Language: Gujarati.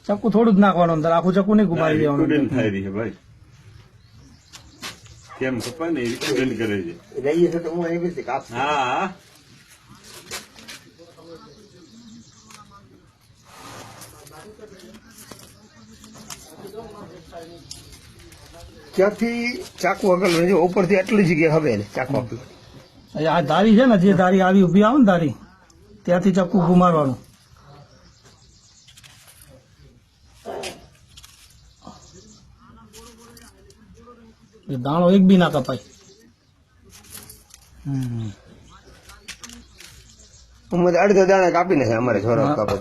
ચક્કુ થોડું જ નાખવાનું અંદર, આખું ચક્કુ નહીં ઘુમાવી દેવાનું. થાય રહી છે ભાઈ, કેમ કપાય ને એ સ્ટુડન્ટ કરે છે. લઈએ છે તો હું એવી રીતે કાપ. હા ક્યાંથી ચાકુ આગળ જો ઉપરથી આટલી જગ્યા હવે ને ચાકુ આગળ આ ધારી છે ને, જે ધારી આવી ઉભી આવે ને ધારી, ત્યાંથી ચક્કુ ઘુમાડવાનું. દાણો એક બી ના કપાય. અડધો દાણા કાપી નાખે અમારે છોરા કાપે.